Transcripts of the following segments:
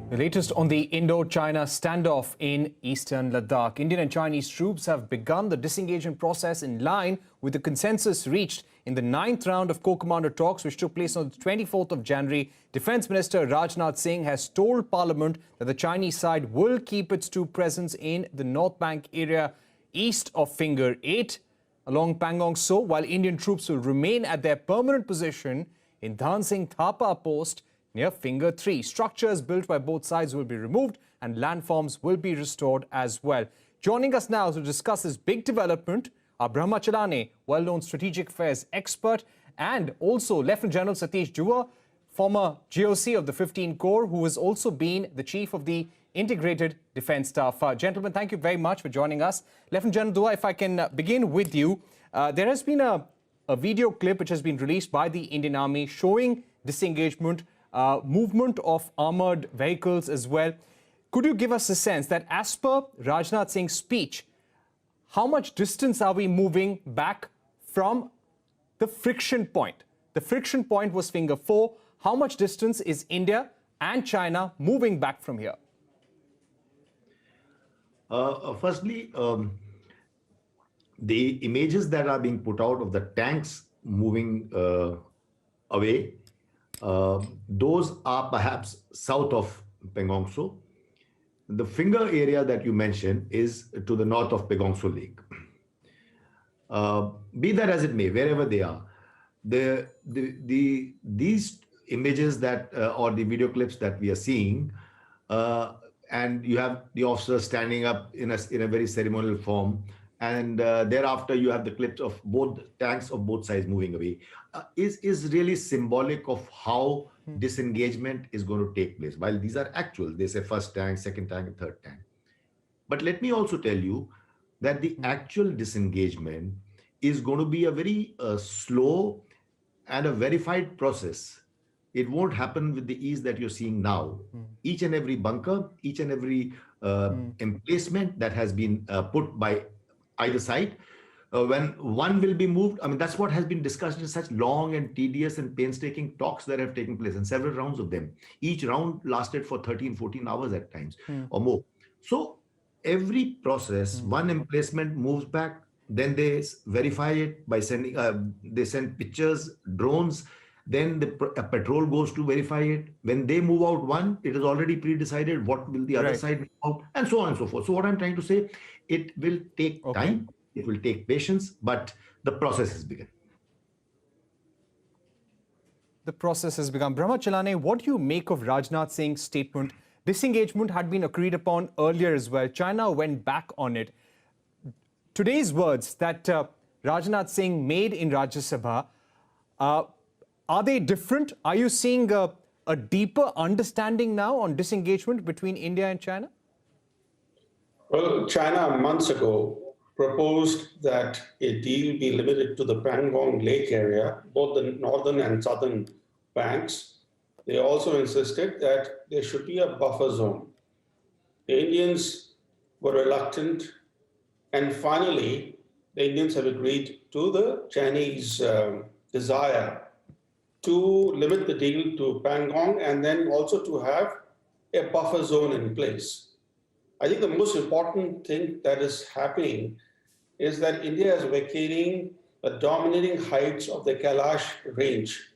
The latest on the Indo-China standoff in eastern Ladakh. Indian and Chinese troops have begun the disengagement process in line with the consensus reached in the 9th round of co-commander talks, which took place on the 24th of January. Defence Minister Rajnath Singh has told Parliament that the Chinese side will keep its troop presence in the North Bank area east of Finger 8 along Pangong Tso, while Indian troops will remain at their permanent position in Dhan Singh Thapa post near Finger 3. Structures built by both sides will be removed and landforms will be restored as well. Joining us now to discuss this big development are Brahmachalane, well-known strategic affairs expert, and also Lieutenant General Satish, former GOC of the 15 Corps, who has also been the chief of the Integrated Defence Staff. Gentlemen, thank you very much for joining us. Lieutenant General Dua, if I can begin with you. There has been a video clip which has been released by the Indian Army showing disengagement, movement of armoured vehicles as well. Could you give us a sense that as per Rajnath Singh's speech, how much distance are we moving back from the friction point? The friction point was Finger 4. How much distance is India and China moving back from here? Firstly, the images that are being put out of the tanks moving away, those are perhaps south of Pangong Tso. The Finger area that you mentioned is to the north of Pangong Tso Lake. Be that as it may, wherever they are, these images that or the video clips that we are seeing, and you have the officer standing up in a very ceremonial form, and thereafter you have the clips of both tanks of both sides moving away, is really symbolic of how disengagement is going to take place. While these are actual, they say first tank, second tank, and third tank. But let me also tell you that the actual disengagement is going to be a very slow and a verified process. It won't happen with the ease that you're seeing now. Each and every bunker, each and every emplacement that has been put by either side, when one will be moved, I mean, that's what has been discussed in such long and tedious and painstaking talks that have taken place, and several rounds of them. Each round lasted for 13, 14 hours at times or more. So every process, one emplacement moves back, then they verify it by sending, they send pictures, drones, then a patrol goes to verify it. When they move out one, it is already pre-decided what will the other side move out, and so on and so forth. So what I'm trying to say, it will take time, it will take patience, but the process has begun. The process has begun. Brahmachalane, what do you make of Rajnath Singh's statement? Disengagement had been agreed upon earlier as well. China went back on it. Today's words that Rajnath Singh made in Rajya Sabha, are they different? Are you seeing a deeper understanding now on disengagement between India and China? Well, China months ago proposed that a deal be limited to the Pangong Lake area, both the northern and southern banks. They also insisted that there should be a buffer zone. The Indians were reluctant, and finally, the Indians have agreed to the Chinese desire to limit the deal to Pangong and then also to have a buffer zone in place. I think the most important thing that is happening is that India is vacating the dominating heights of the Kailash range.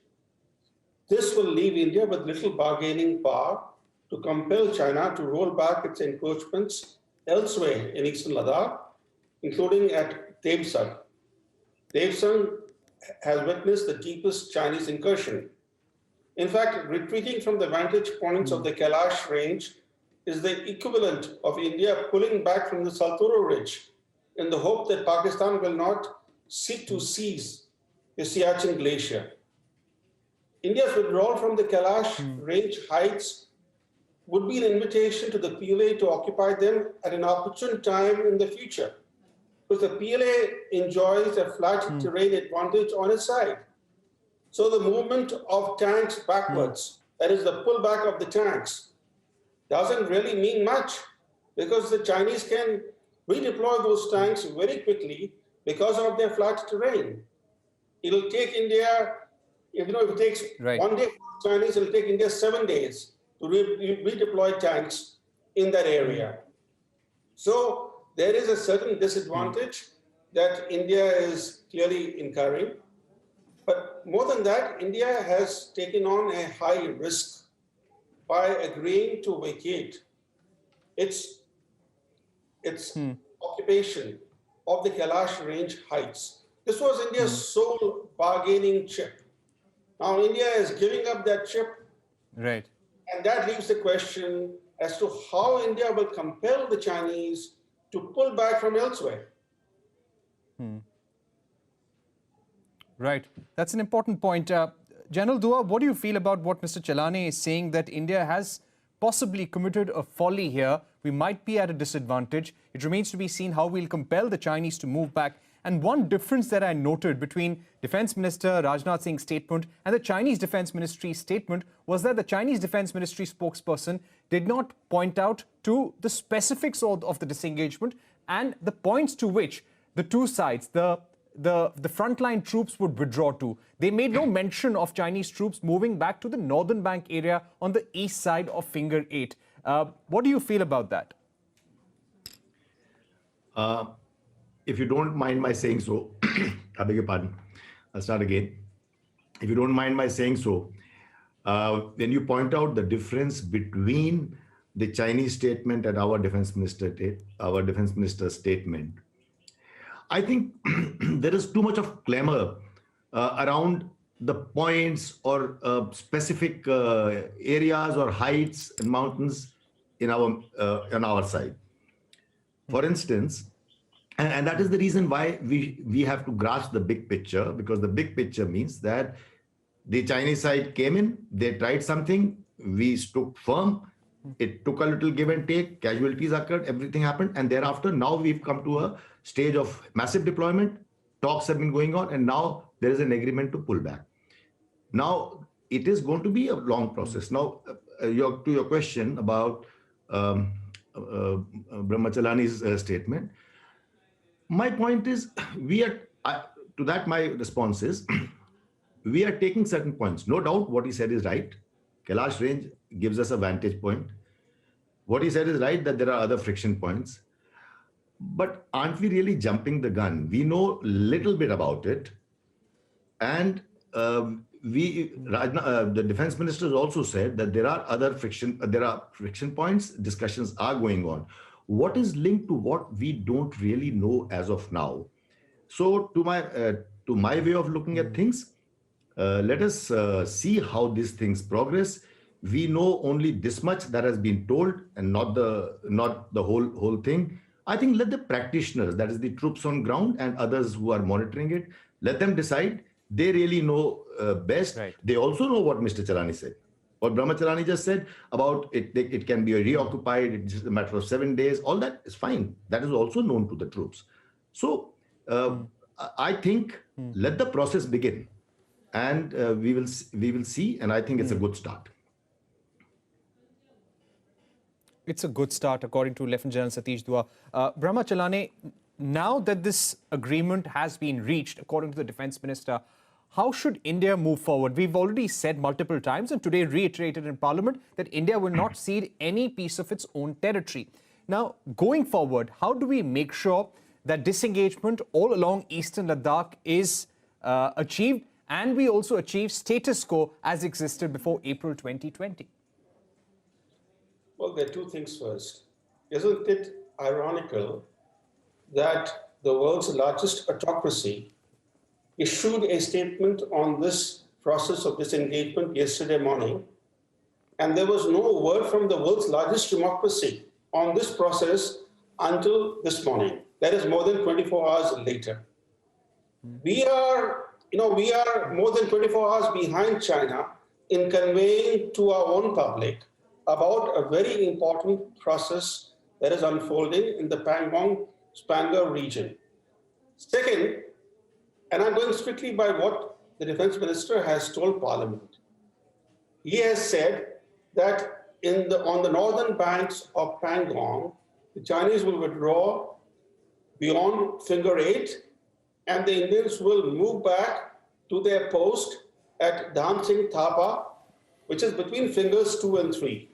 This will leave India with little bargaining power to compel China to roll back its encroachments elsewhere in eastern Ladakh, including at Devsang. Devsang has witnessed the deepest Chinese incursion. In fact, retreating from the vantage points of the Kailash range is the equivalent of India pulling back from the Saltoro Ridge in the hope that Pakistan will not seek to seize the Siachen Glacier. India's withdrawal from the Kailash range heights would be an invitation to the PLA to occupy them at an opportune time in the future, because the PLA enjoys a flat terrain advantage on its side. So the movement of tanks backwards, that is the pullback of the tanks, doesn't really mean much, because the Chinese can redeploy those tanks very quickly because of their flat terrain. It'll take India, if it takes 1 day for the Chinese, it'll take India 7 days to redeploy tanks in that area. So there is a certain disadvantage that India is clearly incurring. But more than that, India has taken on a high risk by agreeing to vacate its occupation of the Kailash Range heights. This was India's sole bargaining chip. Now India is giving up that chip. Right. And that leaves the question as to how India will compel the Chinese to pull back from elsewhere. Right. That's an important point. General Dua, what do you feel about what Mr. Chalane is saying, that India has possibly committed a folly here? We might be at a disadvantage. It remains to be seen how we'll compel the Chinese to move back. And one difference that I noted between Defense Minister Rajnath Singh's statement and the Chinese Defense Ministry's statement was that the Chinese Defense Ministry spokesperson did not point out to the specifics of the disengagement and the points to which the two sides, the frontline troops would withdraw to. They made no mention of Chinese troops moving back to the northern bank area on the east side of Finger 8. What do you feel about that? If you don't mind my saying so, I beg your pardon, I'll start again. If you don't mind my saying so, when you point out the difference between the Chinese statement and our defense minister's statement, I think there is too much of clamor around the points or specific areas or heights and mountains on our side. For instance, and that is the reason why we have to grasp the big picture, because the big picture means that the Chinese side came in, they tried something, we stood firm, it took a little give and take, casualties occurred, everything happened, and thereafter now we've come to a stage of massive deployment, talks have been going on, and now there is an agreement to pull back. Now, it is going to be a long process. Now, to your question about Brahmachalani's statement, my point is, to that my response is, we are taking certain points. No doubt what he said is right. Kailash Range gives us a vantage point. What he said is right, that there are other friction points. But aren't we really jumping the gun? We know little bit about it. And the defense minister has also said that there are friction points, discussions are going on. What is linked to what we don't really know as of now? So to my way of looking at things, let us see how these things progress. We know only this much that has been told, and not the whole thing. I think let the practitioners, that is the troops on ground and others who are monitoring it, let them decide. They really know best. Right. They also know what Mr. Chalani said. What Brahmachalani just said about it can be reoccupied, it's just a matter of 7 days, all that is fine. That is also known to the troops. So I think let the process begin, and we will see, and I think it's a good start. It's a good start, according to Lieutenant General Satish Dua. Brahmachalani, now that this agreement has been reached, according to the Defense Minister, how should India move forward? We've already said multiple times and today reiterated in Parliament that India will not cede any piece of its own territory. Now, going forward, how do we make sure that disengagement all along eastern Ladakh is achieved, and we also achieve status quo as existed before April 2020? Well, there are two things first. Isn't it ironical that the world's largest autocracy issued a statement on this process of disengagement yesterday morning, and there was no word from the world's largest democracy on this process until this morning? That is more than 24 hours later. We are more than 24 hours behind China in conveying to our own public about a very important process that is unfolding in the Pangong Tso region. Second, and I'm going strictly by what the Defense Minister has told Parliament. He has said that on the northern banks of Pangong, the Chinese will withdraw beyond Finger 8, and the Indians will move back to their post at Dhamsing Thapa, which is between Fingers 2 and 3.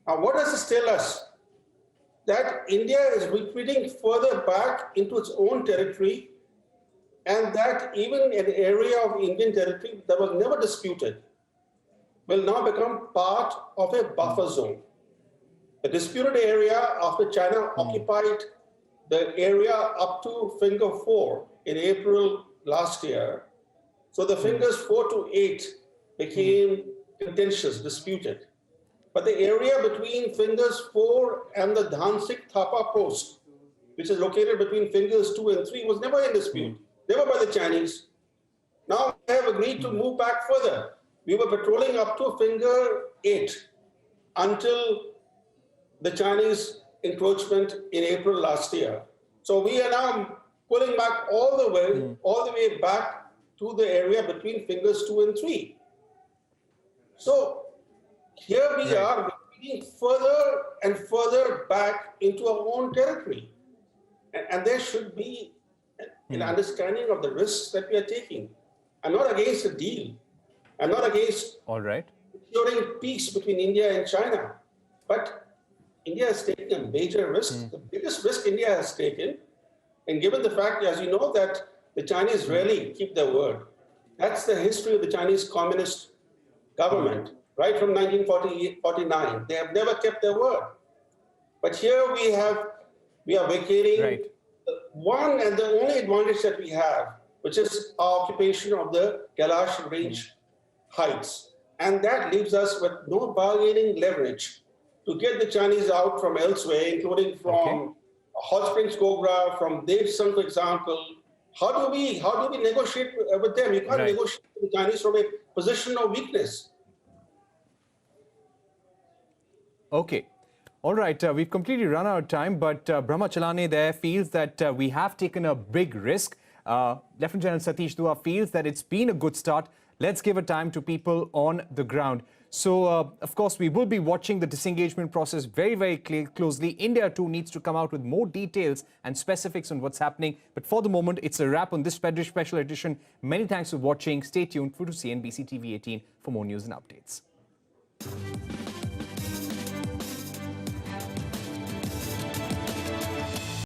Now, what does this tell us? That India is retreating further back into its own territory, and that even an area of Indian territory that was never disputed will now become part of a buffer zone. The disputed area after China occupied the area up to finger 4 in April last year. So the fingers 4 to 8 became contentious, disputed. But the area between fingers 4 and the Dhansik Thapa post, which is located between fingers 2 and 3, was never in dispute, never by the Chinese. Now we have agreed to move back further. We were patrolling up to finger 8 until the Chinese encroachment in April last year. So we are now pulling back all the way back to the area between fingers 2 and 3. So here we are moving further and further back into our own territory. And there should be an understanding of the risks that we are taking. I'm not against a deal. I'm not against securing peace between India and China. But India has taken a major risk, the biggest risk India has taken. And given the fact, as you know, that the Chinese rarely keep their word. That's the history of the Chinese Communist government, right from 1949. They have never kept their word. But here we are vacating one and the only advantage that we have, which is our occupation of the Kailash Range heights. And that leaves us with no bargaining leverage to get the Chinese out from elsewhere, including from Hot Springs Kogra, from Devsang, for example. How do we negotiate with them? You can't negotiate with the Chinese from a position of weakness. Okay. All right. We've completely run out of time, but Brahma Chalane there feels that we have taken a big risk. Lieutenant General Satish Dua feels that it's been a good start. Let's give a time to people on the ground. So, of course, we will be watching the disengagement process very, very closely. India, too, needs to come out with more details and specifics on what's happening. But for the moment, it's a wrap on this special edition. Many thanks for watching. Stay tuned to CNBC TV 18 for more news and updates.